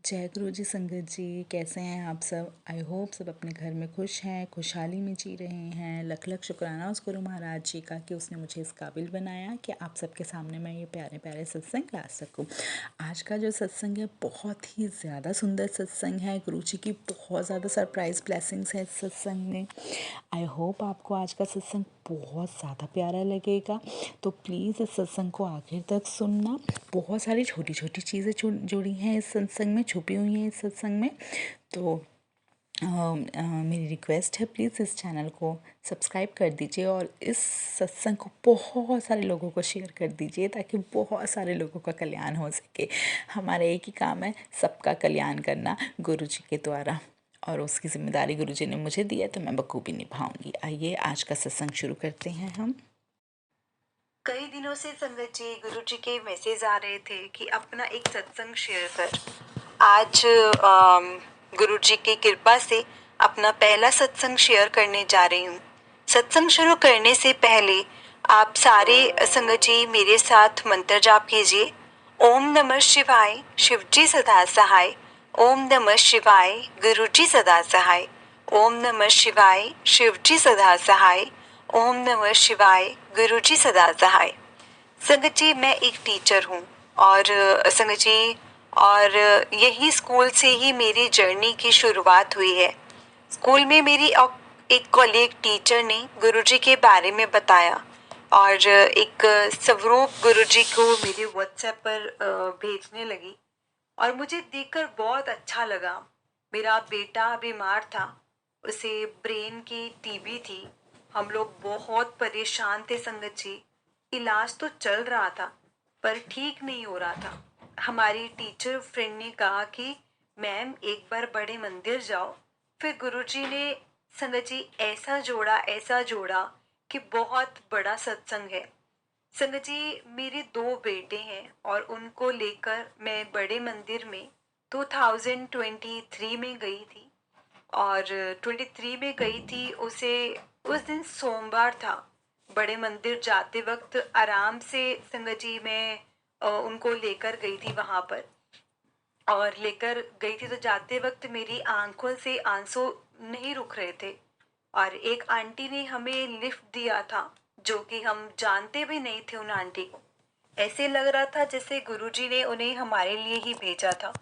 जय गुरु जी संगत जी, कैसे हैं आप सब। आई होप सब अपने घर में खुश हैं, खुशहाली में जी रहे हैं। लख लख शुक्राना उस गुरु महाराज जी का कि उसने मुझे इस काबिल बनाया कि आप सबके सामने मैं ये प्यारे प्यारे सत्संग ला सकूं। आज का जो सत्संग है बहुत ही ज़्यादा सुंदर सत्संग है। गुरु जी की बहुत ज़्यादा सरप्राइज ब्लेसिंग्स है इस सत्संग में। आई होप आपको आज का सत्संग बहुत ज़्यादा प्यारा लगेगा, तो प्लीज़ इस सत्संग को आखिर तक सुनना। बहुत सारी छोटी छोटी चीज़ें जुड़ी हैं इस सत्संग में, छुपी हुई हैं इस सत्संग में। तो मेरी रिक्वेस्ट है, प्लीज़ इस चैनल को सब्सक्राइब कर दीजिए और इस सत्संग को बहुत सारे लोगों को शेयर कर दीजिए ताकि बहुत सारे लोगों का कल्याण हो सके। हमारा एक ही काम है, सबका कल्याण करना गुरु जी के द्वारा, और उसकी जिम्मेदारी गुरु जी ने मुझे दी है तो मैं बखूबी निभाऊंगी। आइए आज का सत्संग शुरू करते हैं हम। कई दिनों से संगत जी गुरु जी के मैसेज आ रहे थे कि अपना एक सत्संग शेयर कर। आज गुरु जी की कृपा से अपना पहला सत्संग शेयर करने जा रही हूँ। सत्संग शुरू करने से पहले आप सारे संगत जी मेरे साथ मंत्र जाप कीजिए। ओम नमः शिवाय, शिव जी सदा सहाय। ओम नमः शिवाय, गुरु जी सदा सहाय। ओम नमः शिवाय, शिव जी सदा सहाय। ओम नमः शिवाय, गुरु जी सदा सहाय। संगत जी मैं एक टीचर हूँ और संगत जी और यही स्कूल से ही मेरी जर्नी की शुरुआत हुई है। स्कूल में मेरी एक कॉलीग टीचर ने गुरुजी के बारे में बताया और एक स्वरूप गुरुजी को मेरे व्हाट्सएप पर भेजने लगी और मुझे देखकर बहुत अच्छा लगा। मेरा बेटा बीमार था, उसे ब्रेन की टीबी थी। हम लोग बहुत परेशान थे संगत जी। इलाज तो चल रहा था पर ठीक नहीं हो रहा था। हमारी टीचर फ्रेंड ने कहा कि मैम एक बार बड़े मंदिर जाओ। फिर गुरुजी ने संगत जी ऐसा जोड़ा कि बहुत बड़ा सत्संग है। संगत जी मेरे दो बेटे हैं और उनको लेकर मैं बड़े मंदिर में 2023 में गई थी और 23 में गई थी। उसे उस दिन सोमवार था। बड़े मंदिर जाते वक्त आराम से संगत जी मैं उनको लेकर गई थी वहां पर, और लेकर गई थी तो जाते वक्त मेरी आंखों से आंसू नहीं रुक रहे थे। और एक आंटी ने हमें लिफ्ट दिया था जो कि हम जानते भी नहीं थे उन आंटी को। ऐसे लग रहा था जैसे गुरुजी ने उन्हें हमारे लिए ही भेजा था।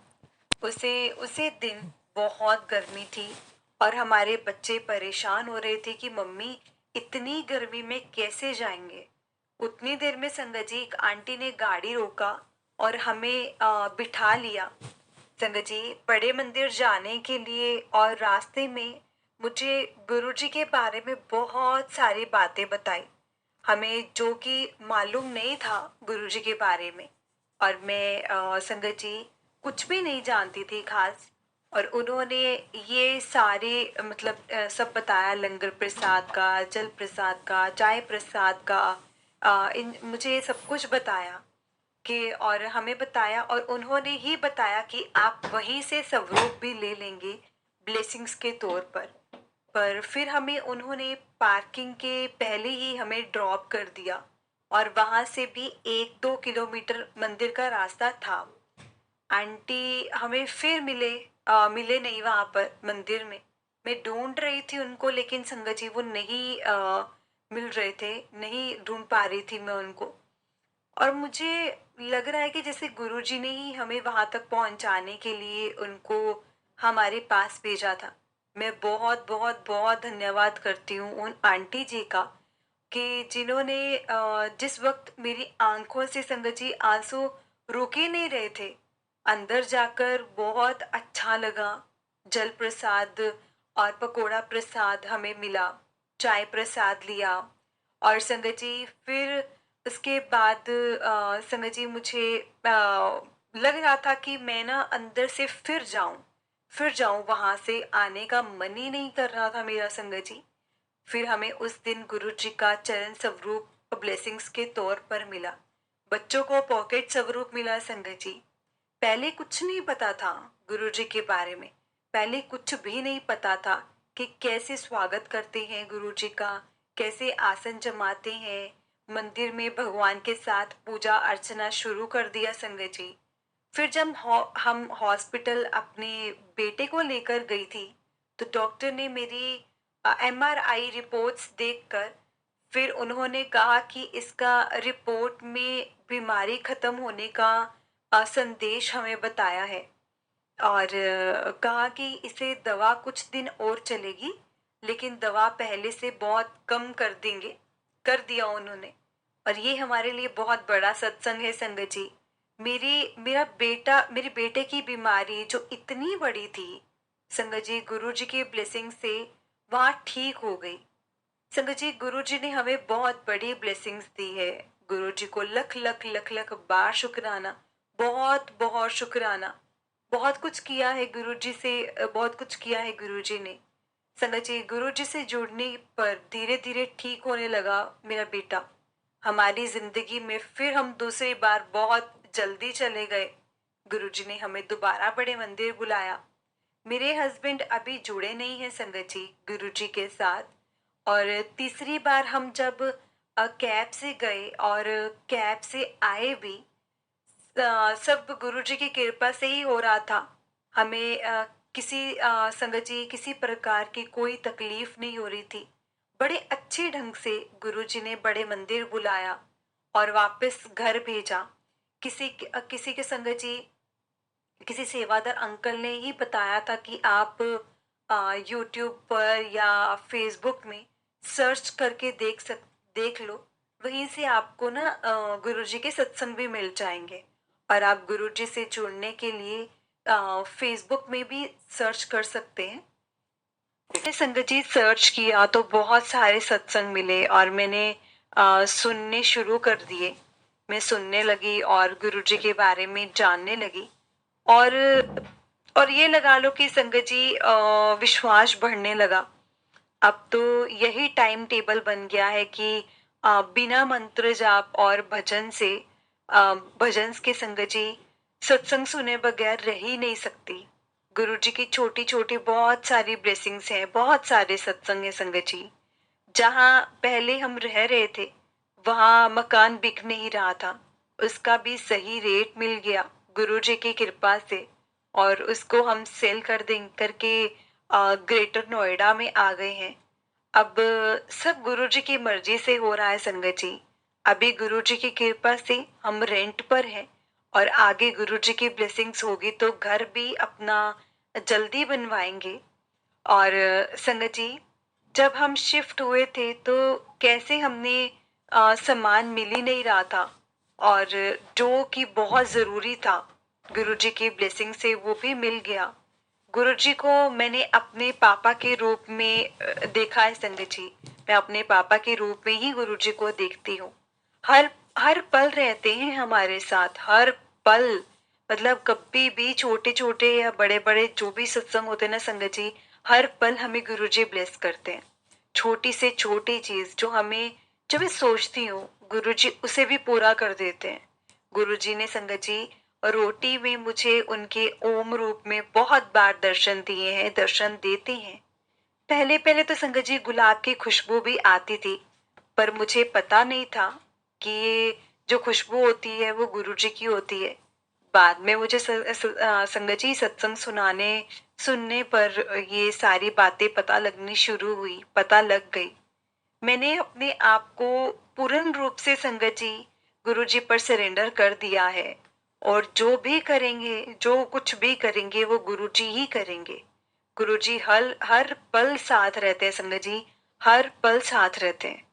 उसे उसे दिन बहुत गर्मी थी और हमारे बच्चे परेशान हो रहे थे कि मम्मी इतनी गर्मी में कैसे जाएंगे। उतनी देर में संगत जी एक आंटी ने गाड़ी रोका और हमें बिठा लिया। संगत जी बड़े मंदिर जाने के लिए और रास्ते में मुझे गुरुजी के बारे में बहुत सारी बातें बताई, हमें जो कि मालूम नहीं था गुरुजी के बारे में। और मैं संगत जी कुछ भी नहीं जानती थी खास। और उन्होंने ये सारे मतलब सब बताया, लंगर प्रसाद का, जल प्रसाद का, चाय प्रसाद का, इन मुझे सब कुछ बताया कि, और हमें बताया और उन्होंने ही बताया कि आप वहीं से स्वरूप भी ले लेंगे ब्लेसिंग्स के तौर पर फिर हमें उन्होंने पार्किंग के पहले ही हमें ड्रॉप कर दिया और वहां से भी 1-2 किलोमीटर मंदिर का रास्ता था। आंटी हमें फिर मिले नहीं वहां पर मंदिर में। मैं ढूंढ रही थी उनको लेकिन संगत जी वो नहीं मिल रहे थे, नहीं ढूंढ पा रही थी मैं उनको। और मुझे लग रहा है कि जैसे गुरुजी ने ही हमें वहां तक पहुंचाने के लिए उनको हमारे पास भेजा था। मैं बहुत बहुत बहुत धन्यवाद करती हूँ उन आंटी जी का कि जिन्होंने जिस वक्त मेरी आंखों से संगत जी आंसू रुक ही नहीं रहे थे, अंदर जाकर बहुत अच्छा लगा। जल प्रसाद और पकोड़ा प्रसाद हमें मिला, चाय प्रसाद लिया। और संगत जी फिर उसके बाद संगत जी मुझे लग रहा था कि मैं ना अंदर से फिर जाऊं, वहां से आने का मन ही नहीं कर रहा था मेरा संगत जी। फिर हमें उस दिन गुरु जी का चरण स्वरूप ब्लेसिंग्स के तौर पर मिला। बच्चों को पॉकेट स्वरूप मिला संगत जी। पहले कुछ नहीं पता था गुरु जी के बारे में। पहले कुछ भी नहीं पता था कि कैसे स्वागत करते हैं गुरु जी का, कैसे आसन जमाते हैं। मंदिर में भगवान के साथ पूजा अर्चना शुरू कर दिया संगत जी। फिर जब हम हॉस्पिटल अपने बेटे को लेकर गई थी, तो डॉक्टर ने मेरी एमआरआई रिपोर्ट्स देखकर फिर उन्होंने कहा कि इसका रिपोर्ट में बीमारी खत्म होने का संदेश हमें बताया है। और कहा कि इसे दवा कुछ दिन और चलेगी, लेकिन दवा पहले से बहुत कम कर देंगे, कर दिया उन्होंने। और ये हमारे लिए बहुत बड़ा सत्संग है संगत जी। मेरे बेटे की बीमारी जो इतनी बड़ी थी संगत जी, गुरु जी की ब्लेसिंग से वहाँ ठीक हो गई। संगत जी, गुरु जी ने हमें बहुत बड़ी ब्लेसिंग्स दी है। गुरु जी को लख लख लख लख बार शुक्राना, बहुत बहुत शुक्राना। बहुत कुछ किया है गुरु जी से, बहुत कुछ किया है गुरु जी ने। संगत जी, गुरु जी से जुड़ने पर धीरे धीरे ठीक होने लगा मेरा बेटा। हमारी जिंदगी में फिर हम दूसरी बार बहुत जल्दी चले गए। गुरु जी ने हमें दोबारा बड़े मंदिर बुलाया। मेरे हस्बैंड अभी जुड़े नहीं हैं संगत जी गुरु जी के साथ। और तीसरी बार हम जब कैब से गए और कैब से आए भी, सब गुरुजी की कृपा से ही हो रहा था। हमें संगत जी किसी प्रकार की कोई तकलीफ नहीं हो रही थी। बड़े अच्छे ढंग से गुरुजी ने बड़े मंदिर बुलाया और वापस घर भेजा। किसी के संगत जी, किसी सेवादार अंकल ने ही बताया था कि आप यूट्यूब पर या फेसबुक में सर्च करके देख लो, वहीं से आपको ना गुरुजी के सत्संग भी मिल जाएंगे। और आप गुरुजी से जुड़ने के लिए फेसबुक में भी सर्च कर सकते हैं। मैंने संगत जी सर्च किया तो बहुत सारे सत्संग मिले और मैंने सुनने शुरू कर दिए। मैं सुनने लगी और गुरुजी के बारे में जानने लगी। और ये लगा लो कि संगत जी विश्वास बढ़ने लगा। अब तो यही टाइम टेबल बन गया है कि बिना मंत्र जाप और भजन से, भजन के संगत जी सत्संग सुने बगैर रह ही नहीं सकती। गुरु जी की छोटी छोटी बहुत सारी ब्लेसिंग्स हैं, बहुत सारे सत्संग है संगत जी। जहाँ पहले हम रह रहे थे वहाँ मकान बिक नहीं रहा था, उसका भी सही रेट मिल गया गुरु जी की कृपा से। और उसको हम सेल कर दें करके ग्रेटर नोएडा में आ गए हैं। अब सब गुरुजी की मर्जी से हो रहा है संगत जी। अभी गुरुजी की कृपा से हम रेंट पर हैं और आगे गुरुजी की ब्लेसिंग्स होगी तो घर भी अपना जल्दी बनवाएंगे। और संगत जी, जब हम शिफ्ट हुए थे तो कैसे हमने सामान मिल ही नहीं रहा था, और जो कि बहुत ज़रूरी था गुरुजी की ब्लेसिंग से वो भी मिल गया। गुरुजी को मैंने अपने पापा के रूप में देखा है संगत जी। मैं अपने पापा के रूप में ही गुरुजी को देखती हूँ। हर हर पल रहते हैं हमारे साथ, हर पल। मतलब कभी भी छोटे छोटे या बड़े बड़े जो भी सत्संग होते हैं ना संगत जी, हर पल हमें गुरुजी ब्लेस करते हैं। छोटी से छोटी चीज जो मैं सोचती हूँ गुरुजी उसे भी पूरा कर देते हैं। गुरुजी ने संगत जी रोटी में मुझे उनके ओम रूप में बहुत बार दर्शन दिए हैं, दर्शन देते हैं। पहले पहले तो संगत जी गुलाब की खुशबू भी आती थी, पर मुझे पता नहीं था कि ये जो खुशबू होती है वो गुरुजी की होती है। बाद में मुझे संगत जी सत्संग सुनने पर ये सारी बातें पता लग गई। मैंने अपने आप को पूर्ण रूप से संगत जी गुरु जी पर सरेंडर कर दिया है। और जो भी करेंगे, जो कुछ भी करेंगे वो गुरु जी ही करेंगे। गुरु जी हर हर पल साथ रहते हैं संगत जी, हर पल साथ रहते हैं।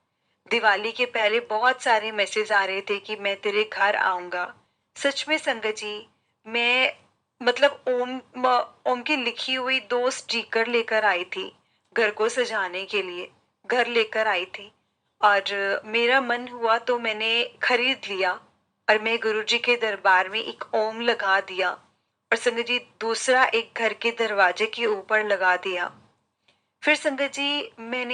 दिवाली के पहले बहुत सारे मैसेज आ रहे थे कि मैं तेरे घर आऊंगा। सच में संगत जी, मैं मतलब ओम की लिखी हुई 2 स्टिकर लेकर आई थी घर को सजाने के लिए, घर लेकर आई थी। और मेरा मन हुआ तो मैंने खरीद लिया और मैं गुरुजी के दरबार में एक ओम लगा दिया और संगत जी दूसरा एक घर के दरवाजे के ऊपर लगा दिया। फिर संगत जी मैं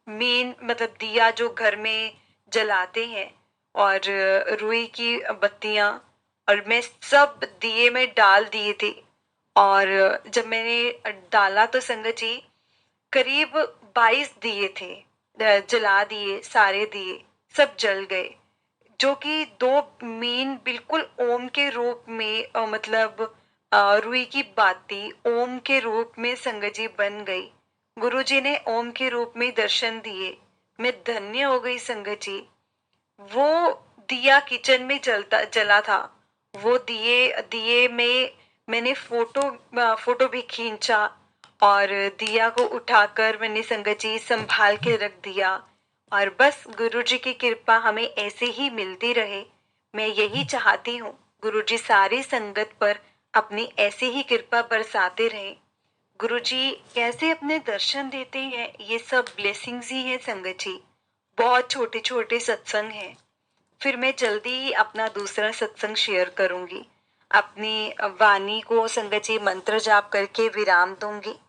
मेन मतलब दिया जो घर में जलाते हैं और रुई की बत्तियां, और मैं सब दिए में डाल दिए थे। और जब मैंने डाला तो संगत जी करीब 22 दिए थे, जला दिए, सारे दिए सब जल गए। जो कि दो मेन बिल्कुल ओम के रूप में मतलब रुई की बाती ओम के रूप में संगत जी बन गई। गुरुजी ने ओम के रूप में दर्शन दिए। मैं धन्य हो गई संगत जी। वो दिया किचन में जला था। वो दिए दिए में मैंने फोटो भी खींचा और दिया को उठाकर मैंने संगत जी संभाल के रख दिया। और बस गुरुजी की कृपा हमें ऐसे ही मिलती रहे। मैं यही चाहती हूँ गुरुजी सारी संगत पर अपनी ऐसे ही कृपा बरसाते रहें। गुरुजी कैसे अपने दर्शन देते हैं, ये सब ब्लेसिंग्स ही हैं संगत जी। बहुत छोटे छोटे सत्संग हैं। फिर मैं जल्दी ही अपना दूसरा सत्संग शेयर करूंगी। अपनी वाणी को संगत जी मंत्र जाप करके विराम दूंगी।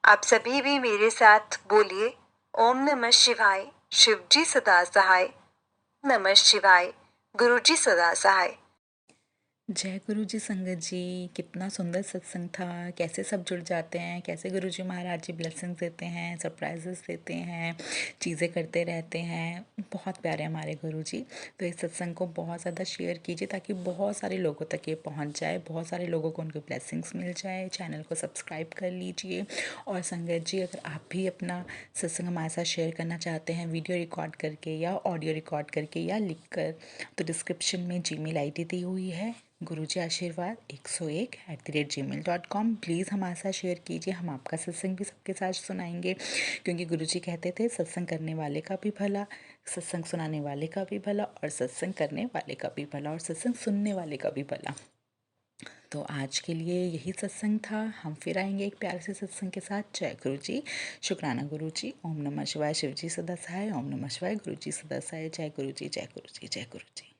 आप सभी भी मेरे साथ बोलिए, ओम नमः शिवाय, शिव जी सदा सहाय। नमः शिवाय, गुरु जी सदा सहाय। जय गुरु जी संगत जी। कितना सुंदर सत्संग था। कैसे सब जुड़ जाते हैं, कैसे गुरु जी महाराज जी ब्लेसिंग्स देते हैं, सरप्राइजेस देते हैं, चीज़ें करते रहते हैं। बहुत प्यारे हमारे गुरु जी। तो इस सत्संग को बहुत ज़्यादा शेयर कीजिए ताकि बहुत सारे लोगों तक ये पहुंच जाए, बहुत सारे लोगों को उनकी ब्लेसिंग्स मिल जाए। चैनल को सब्सक्राइब कर लीजिए। और संगत जी, अगर आप भी अपना सत्संग हमारे साथ शेयर करना चाहते हैं वीडियो रिकॉर्ड करके या ऑडियो रिकॉर्ड करके या लिख कर, तो डिस्क्रिप्शन में जीमेल आईडी दी हुई है, गुरुजी आशीर्वाद 101@gmail.com। प्लीज़ हमारे साथ शेयर कीजिए। हम आपका सत्संग भी सबके साथ सुनाएंगे, क्योंकि गुरुजी कहते थे सत्संग करने वाले का भी भला, सत्संग सुनाने वाले का भी भला, और सत्संग करने वाले का भी भला, और सत्संग सुनने वाले का भी भला। तो आज के लिए यही सत्संग था। हम फिर आएंगे एक प्यारे से सत्संग के साथ। जय गुरु जी, शुक्राना गुरु जी। ओम नमः शिवाय, शिव जी सदा सहाय। ओम नमः शिवाय, गुरु जी सदा सहाय। जय गुरु जी, जय गुरु जी, जय गुरु जी।